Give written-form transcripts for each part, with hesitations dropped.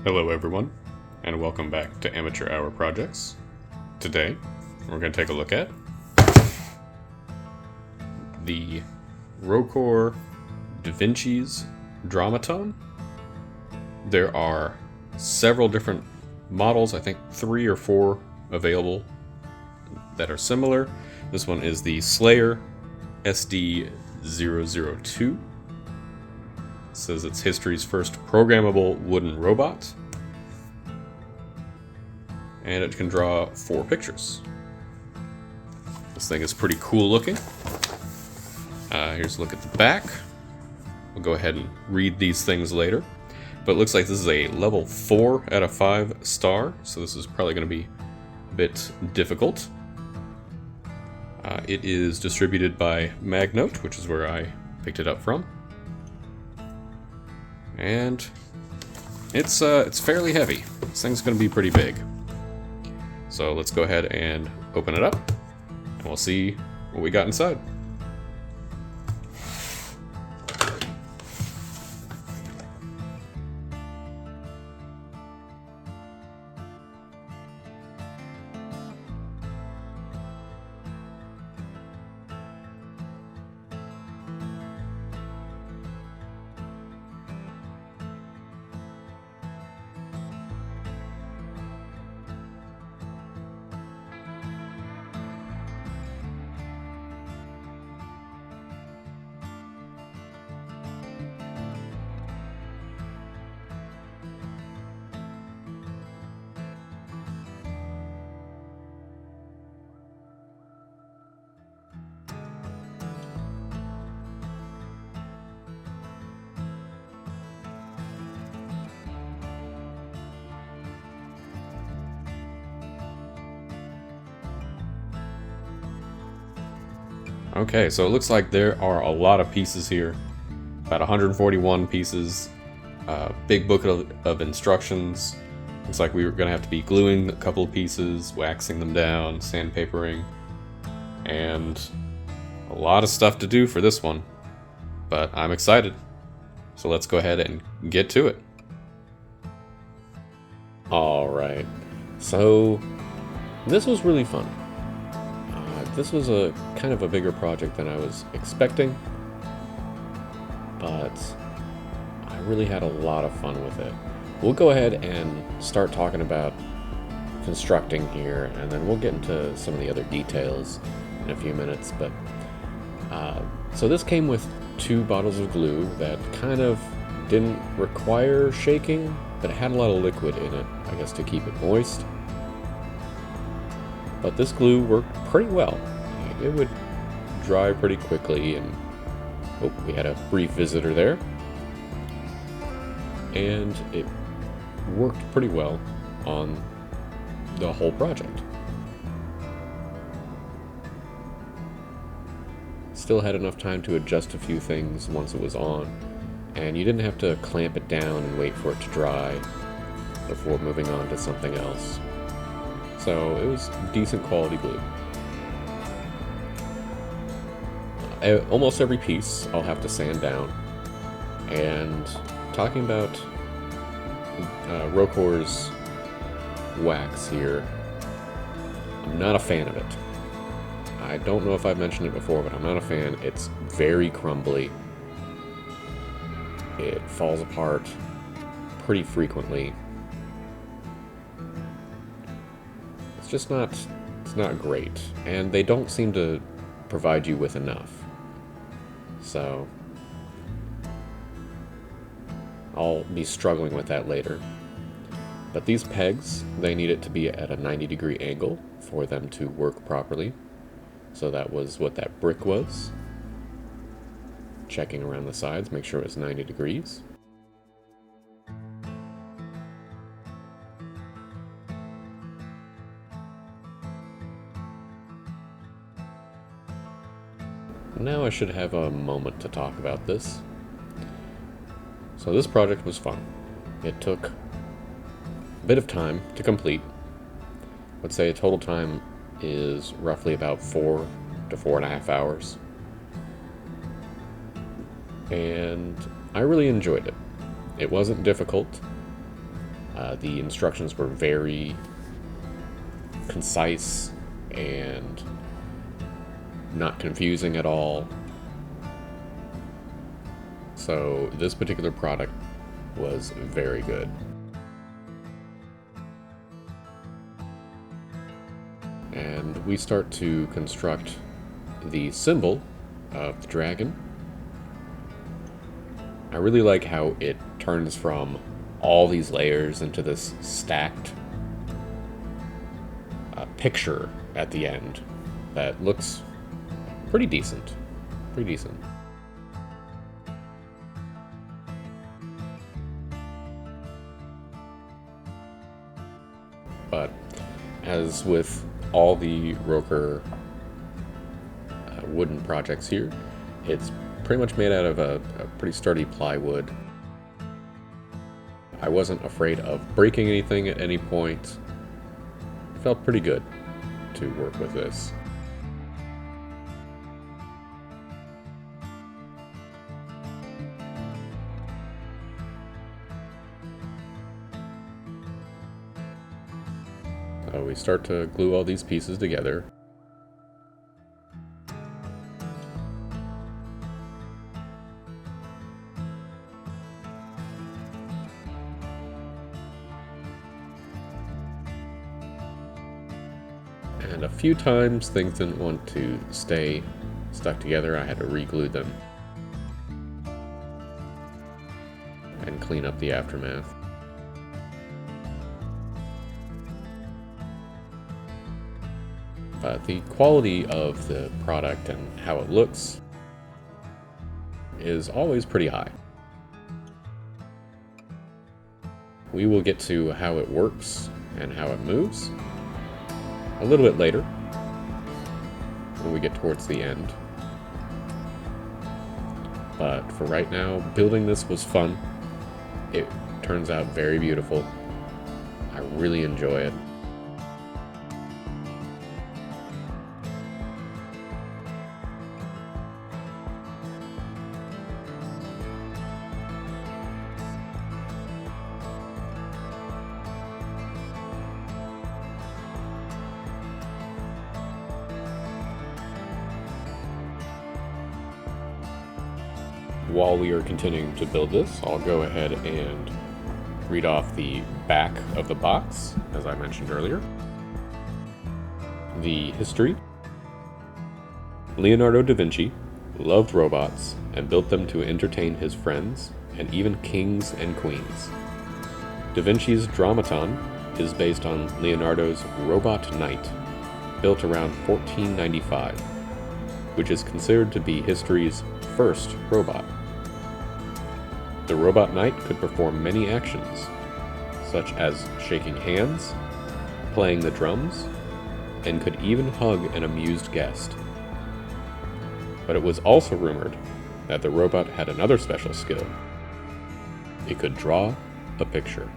Hello everyone, and welcome back to Amateur Hour Projects. Today, we're going to take a look at the Rokr Vinci's Drawmaton. There are several different models, I think 3 or 4 available that are similar. This one is the Slayer SD002. It says it's history's first programmable wooden robot. And it can draw 4 pictures. This thing is pretty cool looking. Here's a look at the back. We'll go ahead and read these things later. But it looks like this is a level 4 out of 5 star, so this is probably going to be a bit difficult. It is distributed by Magnote, which is where I picked it up from. And it's fairly heavy. This thing's going to be pretty big. So let's go ahead and open it up, and we'll see what we got inside. Okay, so it looks like there are a lot of pieces here. About 141 pieces. Big book of instructions. Looks like we were going to have to be gluing a couple of pieces, waxing them down, sandpapering, and a lot of stuff to do for this one. But I'm excited. So let's go ahead and get to it. Alright, so this was really fun. This was a kind of a bigger project than I was expecting, but I really had a lot of fun with it. We'll go ahead and start talking about constructing here, and then we'll get into some of the other details in a few minutes. But so this came with 2 bottles of glue that kind of didn't require shaking, but it had a lot of liquid in it, I guess, to keep it moist. But this glue worked pretty well. It would dry pretty quickly, and oh, we had a brief visitor there. And it worked pretty well on the whole project. Still had enough time to adjust a few things once it was on, and you didn't have to clamp it down and wait for it to dry before moving on to something else. So it was decent quality glue. Almost every piece I'll have to sand down. And talking about Rokr's wax here, I'm not a fan of it. I don't know if I've mentioned it before, but I'm not a fan. It's very crumbly. It falls apart pretty frequently. It's just not great, and they don't seem to provide you with enough. So I'll be struggling with that later. But these pegs, they need it to be at a 90-degree angle for them to work properly. So that was what that brick was. Checking around the sides, make sure it was 90 degrees. Now I should have a moment to talk about this. So this project was fun. It took a bit of time to complete. Let's say a total time is roughly about 4 to 4.5 hours. And I really enjoyed it. It wasn't difficult. The instructions were very concise and not confusing at all. So this particular product was very good. And we start to construct the symbol of the dragon. I really like how it turns from all these layers into this stacked picture at the end that looks pretty decent. Pretty decent. But as with all the Rokr wooden projects here, it's pretty much made out of a pretty sturdy plywood. I wasn't afraid of breaking anything at any point. It felt pretty good to work with this. So we start to glue all these pieces together. And a few times things didn't want to stay stuck together. I had to re-glue them and clean up the aftermath. The quality of the product and how it looks is always pretty high. We will get to how it works and how it moves a little bit later when we get towards the end. But for right now, building this was fun. It turns out very beautiful. I really enjoy it. While we are continuing to build this, I'll go ahead and read off the back of the box, as I mentioned earlier. The history. Leonardo da Vinci loved robots and built them to entertain his friends and even kings and queens. Da Vinci's Drawmaton is based on Leonardo's Robot Knight, built around 1495, which is considered to be history's first robot. The Robot Knight could perform many actions, such as shaking hands, playing the drums, and could even hug an amused guest. But it was also rumored that the robot had another special skill. It could draw a picture.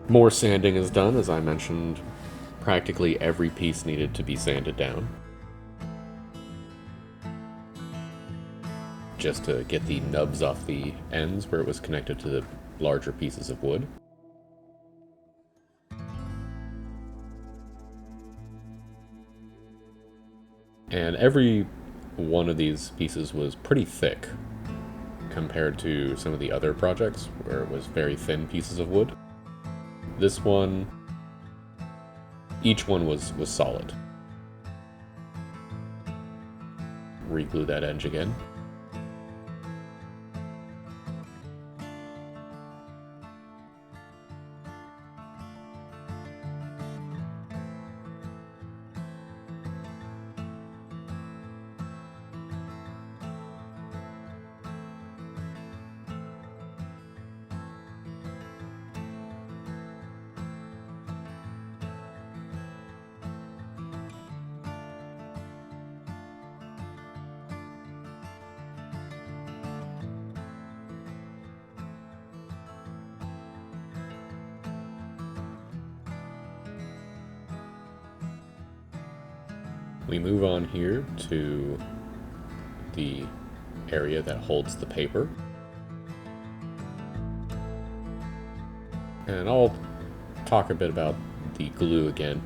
More sanding is done, as I mentioned. Practically every piece needed to be sanded down, just to get the nubs off the ends where it was connected to the larger pieces of wood. And every one of these pieces was pretty thick compared to some of the other projects where it was very thin pieces of wood. This one, each one was solid. Re-glue that edge again. We move on here to the area that holds the paper. And I'll talk a bit about the glue again.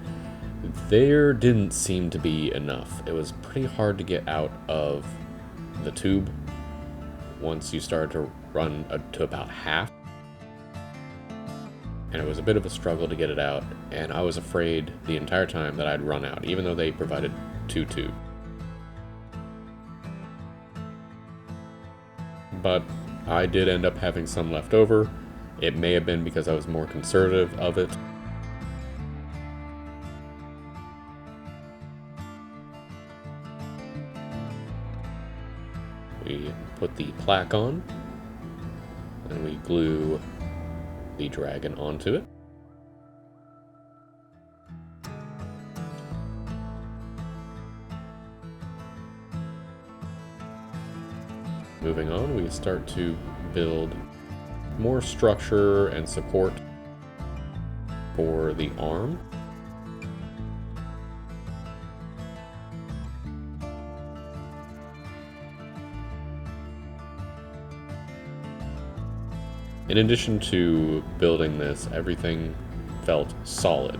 There didn't seem to be enough. It was pretty hard to get out of the tube once you started to run to about half. And it was a bit of a struggle to get it out, and I was afraid the entire time that I'd run out, even though they provided 2 tubes. But I did end up having some left over. It may have been because I was more conservative of it. We put the plaque on, and we glue the dragon onto it. Moving on, we start to build more structure and support for the arm. In addition to building this, everything felt solid.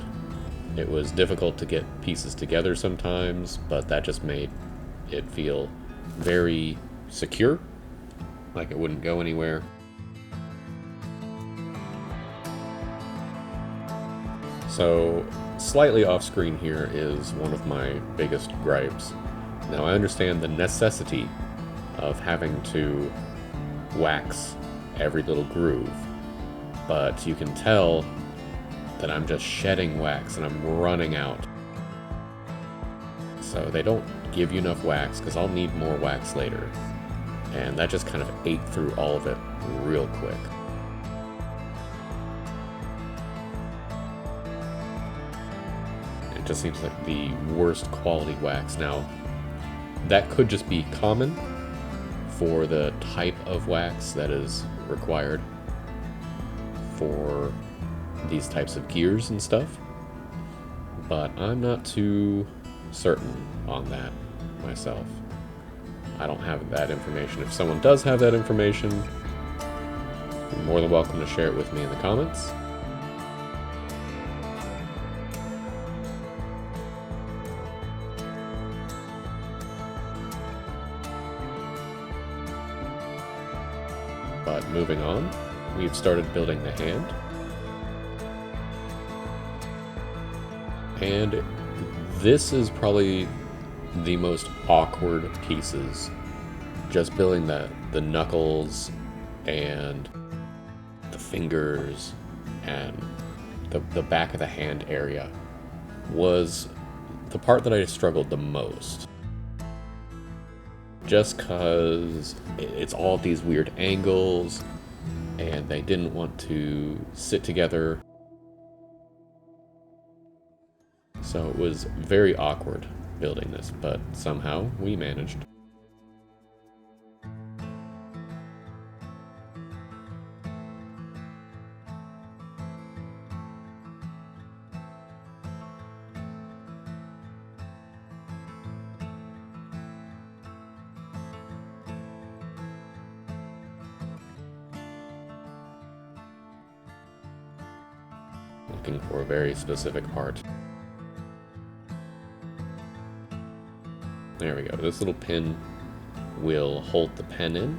It was difficult to get pieces together sometimes, but that just made it feel very secure, like it wouldn't go anywhere. So, slightly off screen here is one of my biggest gripes. Now, I understand the necessity of having to wax every little groove, but you can tell that I'm just shedding wax and I'm running out. So they don't give you enough wax because I'll need more wax later, and that just kind of ate through all of it real quick. It just seems like the worst quality wax. Now, that could just be common for the type of wax that is required for these types of gears and stuff, but I'm not too certain on that myself. I don't have that information. If someone does have that information, you're more than welcome to share it with me in the comments. But moving on, we've started building the hand. And this is probably the most awkward pieces. Just building the knuckles and the fingers and the back of the hand area was the part that I struggled the most. Just because it's all these weird angles and they didn't want to sit together. So it was very awkward building this, but somehow we managed. Looking for a very specific part. There we go. This little pin will hold the pen in.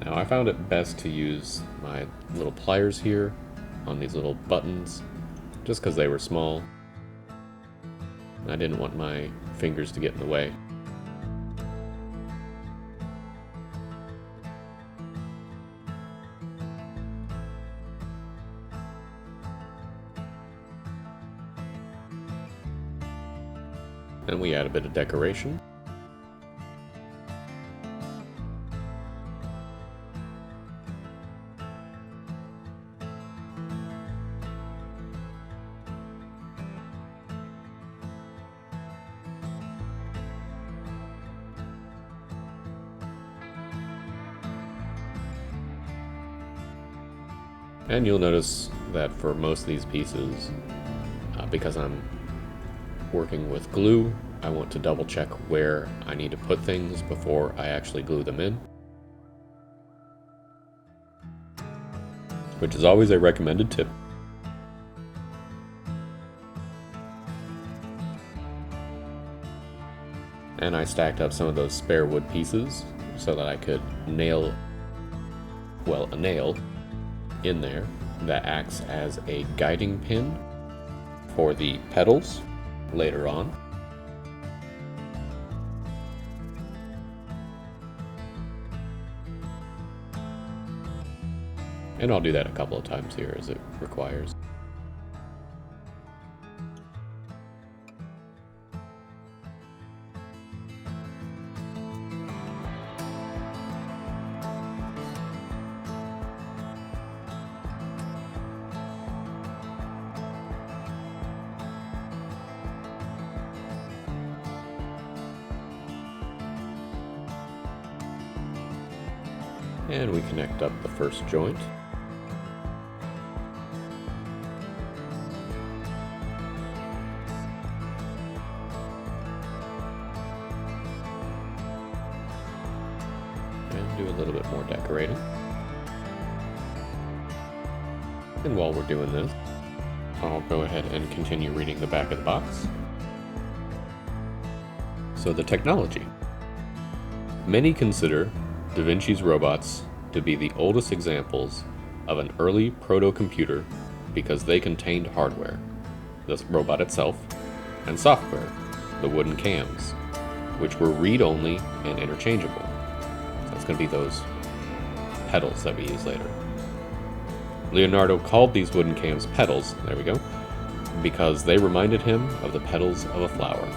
Now, I found it best to use my little pliers here on these little buttons, just because they were small. I didn't want my fingers to get in the way. And we add a bit of decoration. And you'll notice that for most of these pieces, because I'm working with glue, I want to double check where I need to put things before I actually glue them in, which is always a recommended tip. And I stacked up some of those spare wood pieces so that I could nail, well, a nail in there that acts as a guiding pin for the pedals later on. And I'll do that a couple of times here as it requires. And we connect up the first joint. And do a little bit more decorating. And while we're doing this, I'll go ahead and continue reading the back of the box. So the technology. Many consider Da Vinci's robots to be the oldest examples of an early proto-computer because they contained hardware, the robot itself, and software, the wooden cams, which were read-only and interchangeable. So that's going to be those pedals that we use later. Leonardo called these wooden cams pedals, there we go, because they reminded him of the petals of a flower.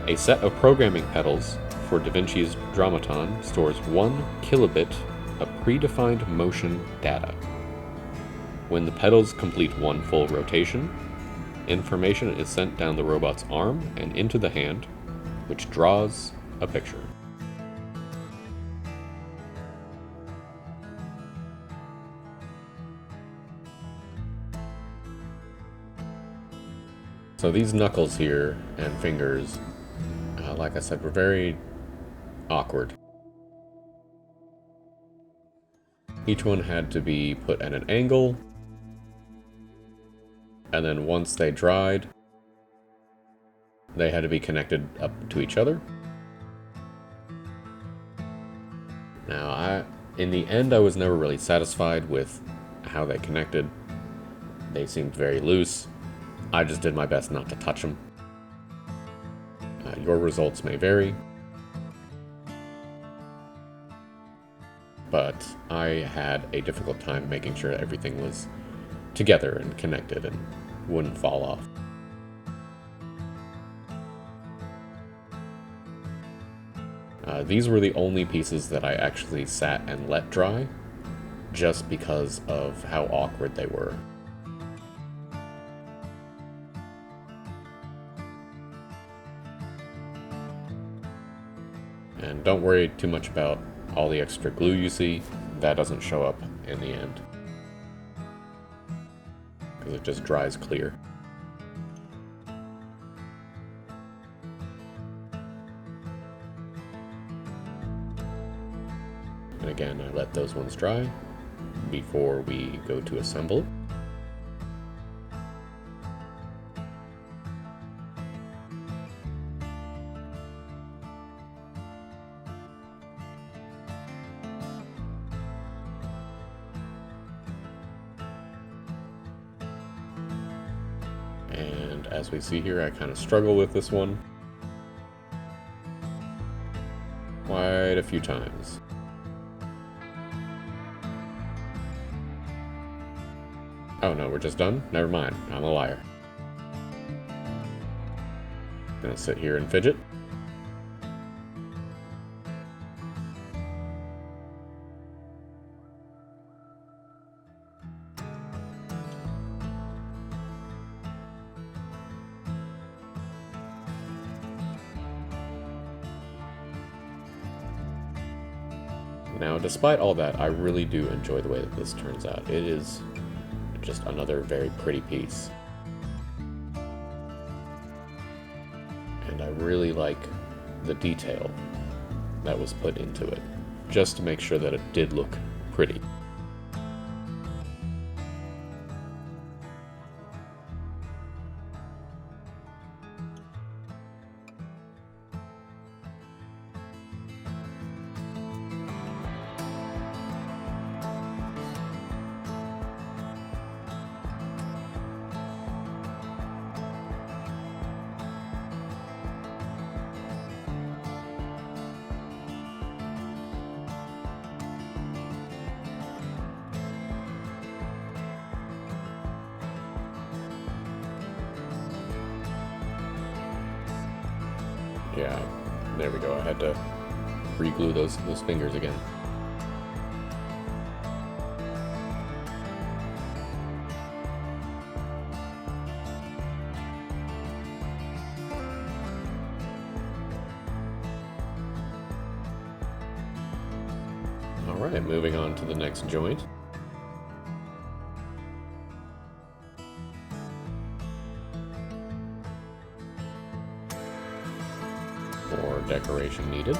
A set of programming pedals for Da Vinci's Drawmaton stores 1 kilobit of predefined motion data. When the pedals complete 1 full rotation, information is sent down the robot's arm and into the hand, which draws a picture. So these knuckles here and fingers, like I said, were very awkward. Each one had to be put at an angle, and then once they dried, they had to be connected up to each other. Now, in the end, I was never really satisfied with how they connected. They seemed very loose. I just did my best not to touch them. Your results may vary, but I had a difficult time making sure everything was together and connected and wouldn't fall off. These were the only pieces that I actually sat and let dry, just because of how awkward they were. And don't worry too much about all the extra glue you see. That doesn't show up in the end, because it just dries clear. And again, I let those ones dry before we go to assemble. And as we see here, I kind of struggle with this one quite a few times. Oh no, we're just done? Never mind, I'm a liar. Gonna sit here and fidget. Now, despite all that, I really do enjoy the way that this turns out. It is just another very pretty piece. And I really like the detail that was put into it, just to make sure that it did look pretty. Yeah, there we go. I had to re-glue those fingers again. Alright, moving on to the next joint. More decoration needed.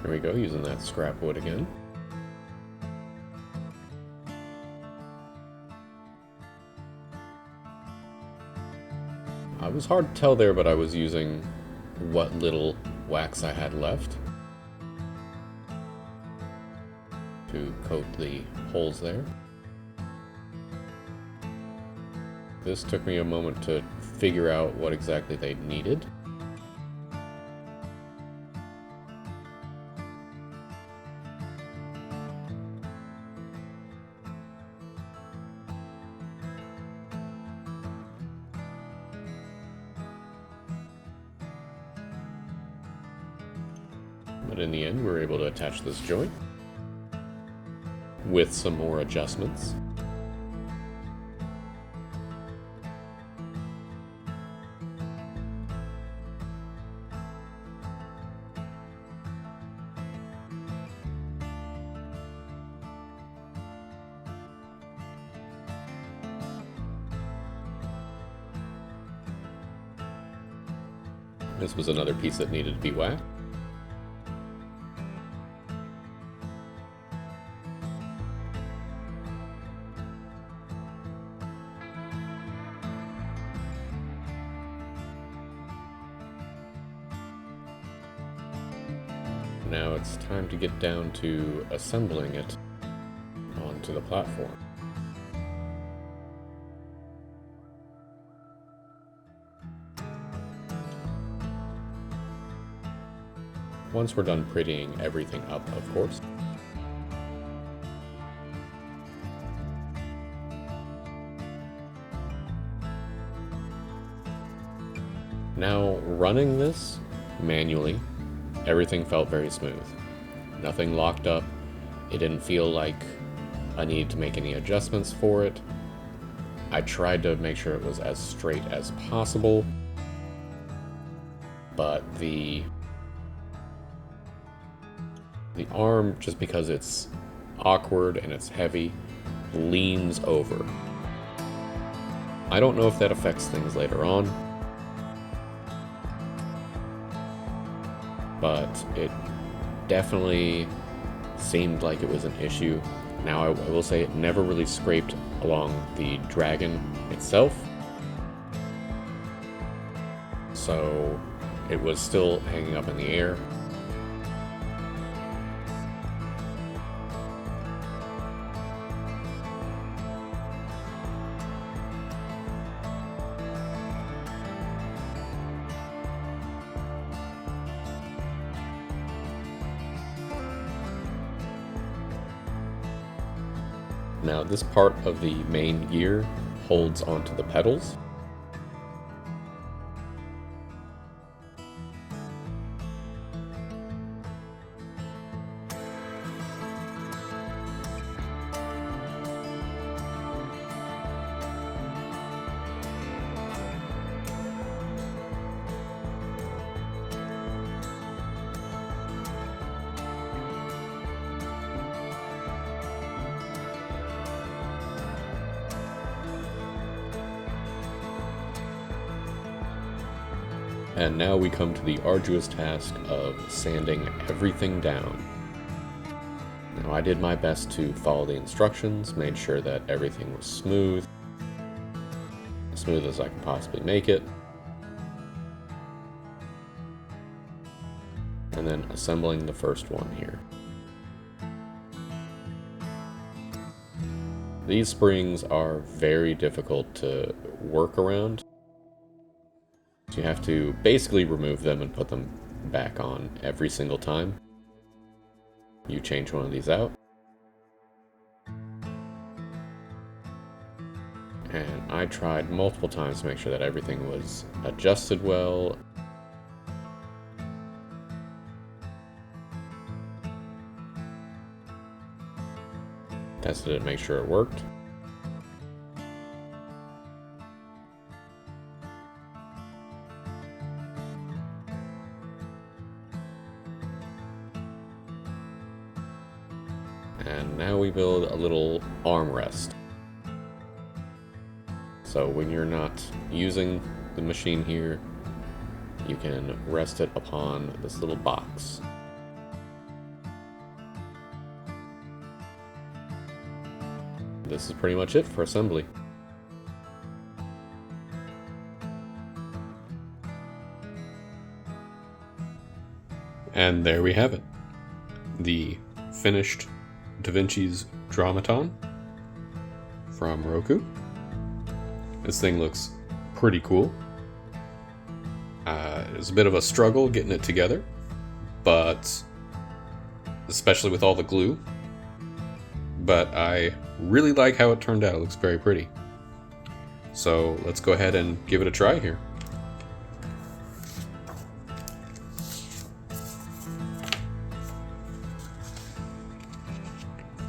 There we go, using that scrap wood again. It was hard to tell there, but I was using what little wax I had left to coat the holes there. This took me a moment to figure out what exactly they needed. But in the end, we were able to attach this joint with some more adjustments. This was another piece that needed to be waxed. Now it's time to get down to assembling it onto the platform. Once we're done prettying everything up, of course. Now, running this manually, everything felt very smooth. Nothing locked up. It didn't feel like I needed to make any adjustments for it. I tried to make sure it was as straight as possible, but the arm, just because it's awkward and it's heavy, leans over. I don't know if that affects things later on, but it definitely seemed like it was an issue. Now I will say it never really scraped along the dragon itself, so it was still hanging up in the air. Now this part of the main gear holds onto the pedals. And now we come to the arduous task of sanding everything down. Now I did my best to follow the instructions, made sure that everything was smooth as I could possibly make it. And then assembling the first one here. These springs are very difficult to work around. You have to basically remove them and put them back on every single time you change one of these out. And I tried multiple times to make sure that everything was adjusted well. Tested it to make sure it worked. And now we build a little armrest. So when you're not using the machine here, you can rest it upon this little box. This is pretty much it for assembly. And there we have it. The finished Da Vinci's Drawmaton from Rokr. This thing looks pretty cool. It was a bit of a struggle getting it together, but especially with all the glue. But I really like how it turned out. It looks very pretty. So let's go ahead and give it a try here.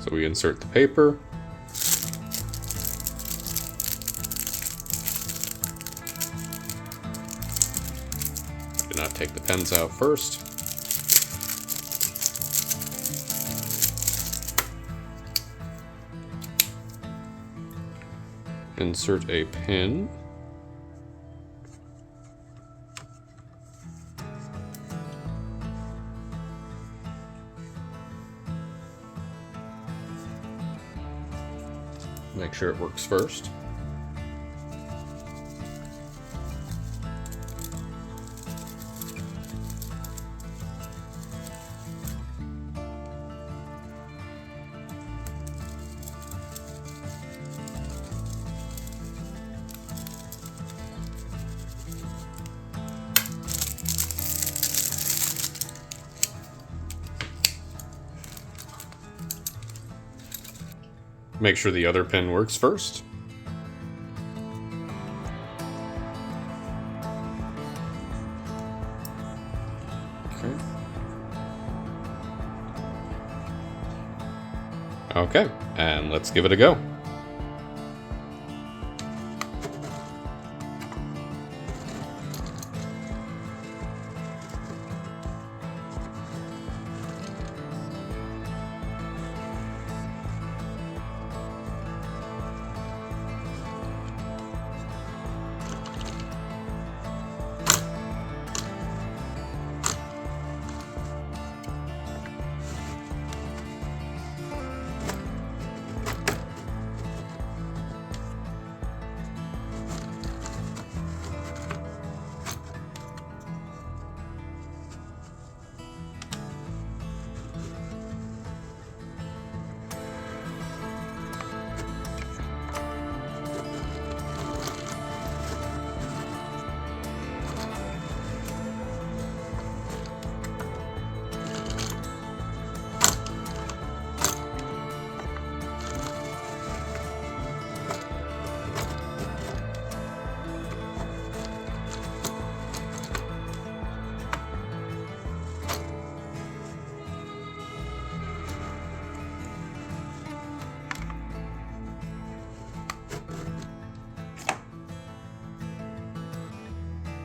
So we insert the paper. Do not take the pens out first. Insert a pin. Make sure it works first. Make sure the other pin works first. Okay, and let's give it a go.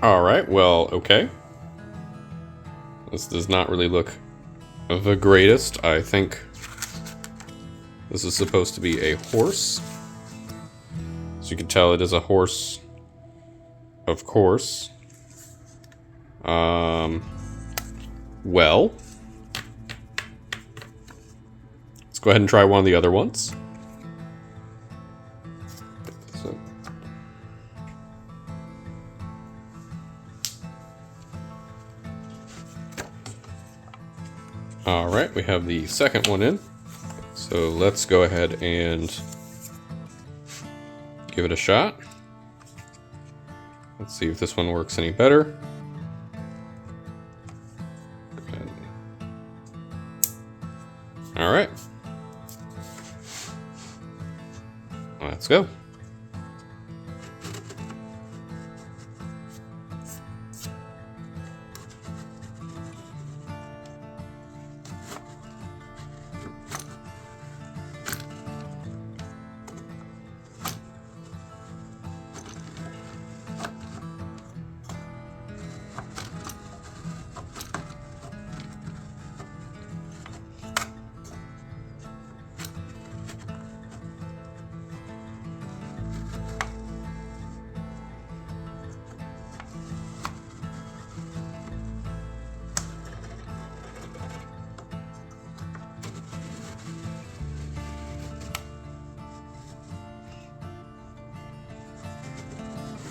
Alright, well, okay. This does not really look the greatest. I think this is supposed to be a horse. As you can tell, it is a horse, of course. Well, let's go ahead and try one of the other ones. So. Alright, we have the second one in. So let's go ahead and give it a shot. Let's see if this one works any better. Alright. Let's go.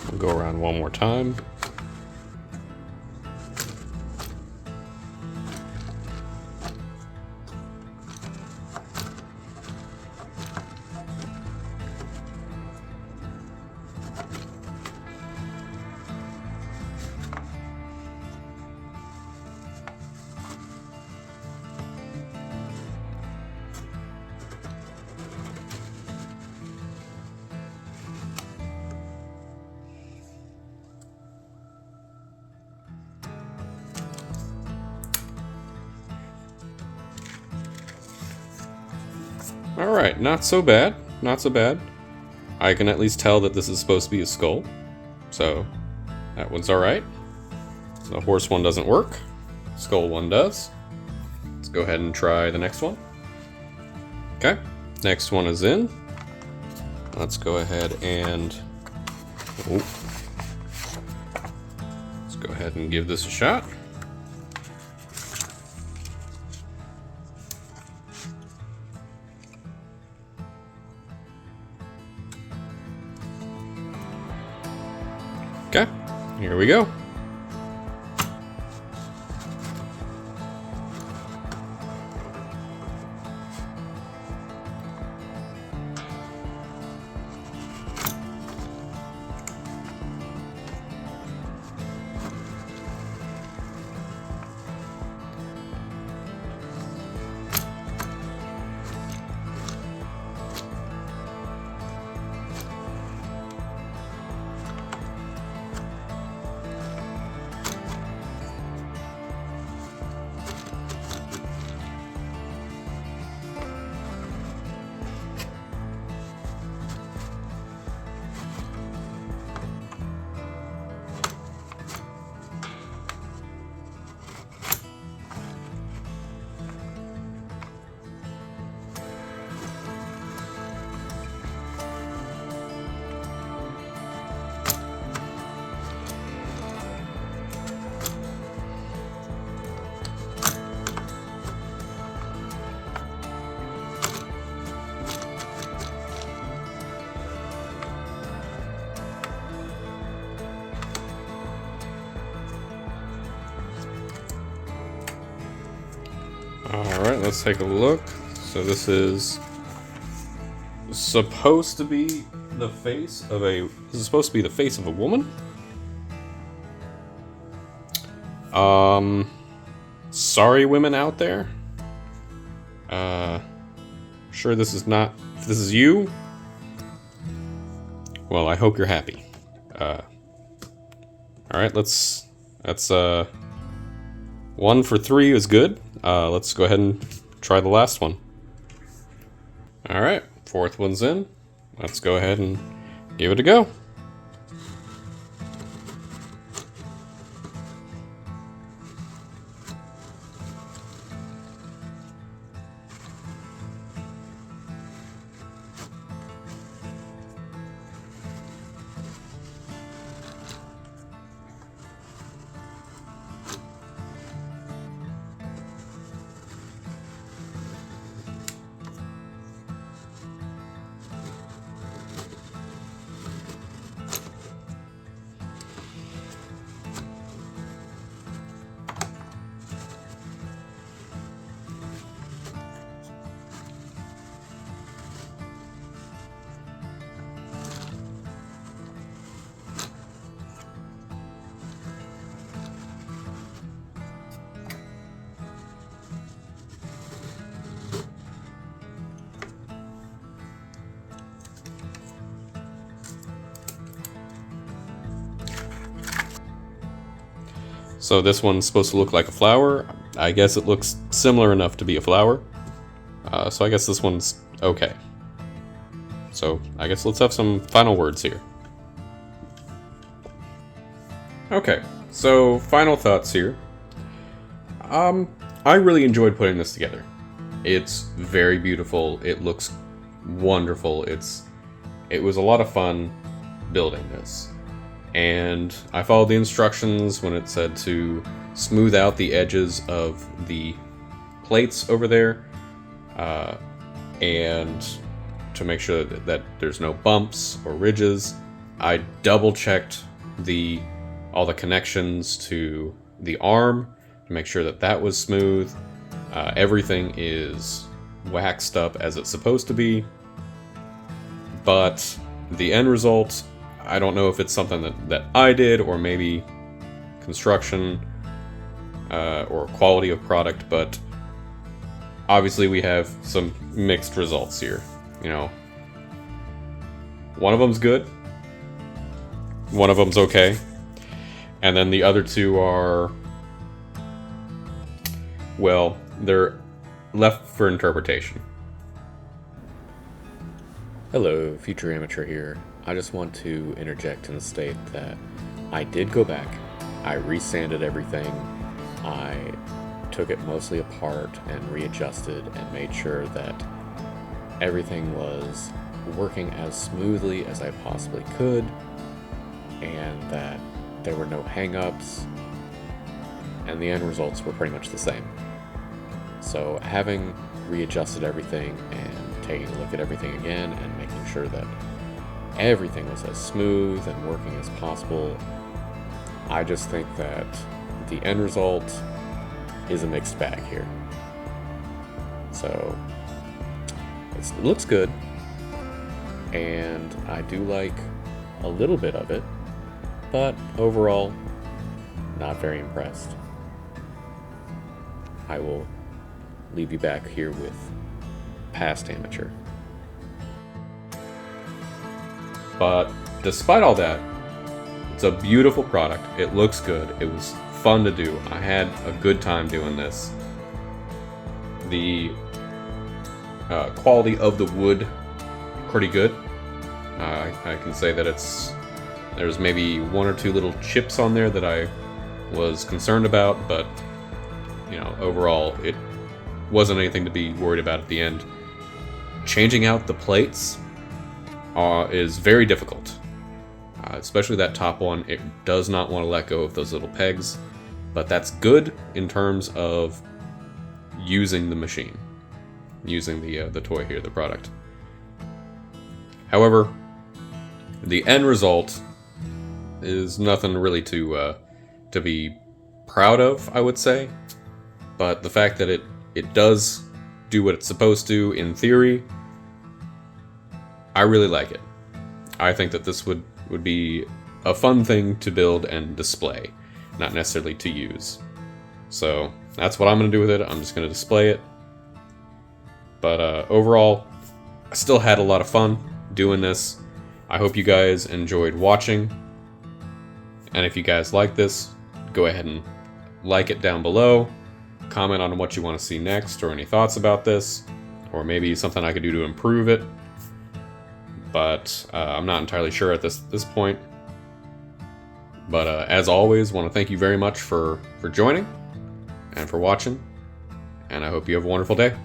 We'll go around one more time. Alright, not so bad. Not so bad. I can at least tell that this is supposed to be a skull. So, that one's alright. The horse one doesn't work. Skull one does. Let's go ahead and try the next one. Okay, next one is in. Let's go ahead and... Oh. Let's go ahead and give this a shot. Okay, here we go. Alright, let's take a look. So this is supposed to be the face of a... This is supposed to be the face of a woman? Sorry women out there. Sure this is not... If this is you, well, I hope you're happy. Alright, that's 1 for 3 is good. Let's go ahead and try the last one. Alright, 4th one's in. Let's go ahead and give it a go. So this one's supposed to look like a flower. I guess it looks similar enough to be a flower. So I guess this one's okay. So I guess let's have some final words here. Okay, so final thoughts here. I really enjoyed putting this together. It's very beautiful. It looks wonderful. It was a lot of fun building this. And I followed the instructions when it said to smooth out the edges of the plates over there, and to make sure that there's no bumps or ridges. I double checked all the connections to the arm to make sure that was smooth. Everything is waxed up as it's supposed to be, but the end result, I don't know if it's something that I did, or maybe construction or quality of product, but obviously we have some mixed results here. You know, one of them's good, one of them's okay, and then the other two are, well, they're left for interpretation. Hello, Future Amateur here. I just want to interject and state that I did go back. I resanded everything. I took it mostly apart and readjusted and made sure that everything was working as smoothly as I possibly could, and that there were no hang-ups, and the end results were pretty much the same. So having readjusted everything and taking a look at everything again and making sure that everything was as smooth and working as possible, I just think that the end result is a mixed bag here. So it looks good, and I do like a little bit of it, but overall, not very impressed. I will leave you back here with Past Amateur. But despite all that, it's a beautiful product. It looks good. It was fun to do. I had a good time doing this. The quality of the wood, pretty good. I can say that there's maybe one or two little chips on there that I was concerned about, but you know, overall it wasn't anything to be worried about at the end. Changing out the plates is very difficult, especially that top one. It does not want to let go of those little pegs, but that's good in terms of using the machine, using the toy here, the product. However, the end result is nothing really to be proud of, I would say. But the fact that it does do what it's supposed to in theory, I really like it. I think that this would be a fun thing to build and display, not necessarily to use. So that's what I'm going to do with it. I'm just going to display it. But overall, I still had a lot of fun doing this. I hope you guys enjoyed watching. And if you guys like this, go ahead and like it down below. Comment on what you want to see next, or any thoughts about this, or maybe something I could do to improve it. But I'm not entirely sure at this point. But as always, want to thank you very much for joining and for watching. And I hope you have a wonderful day.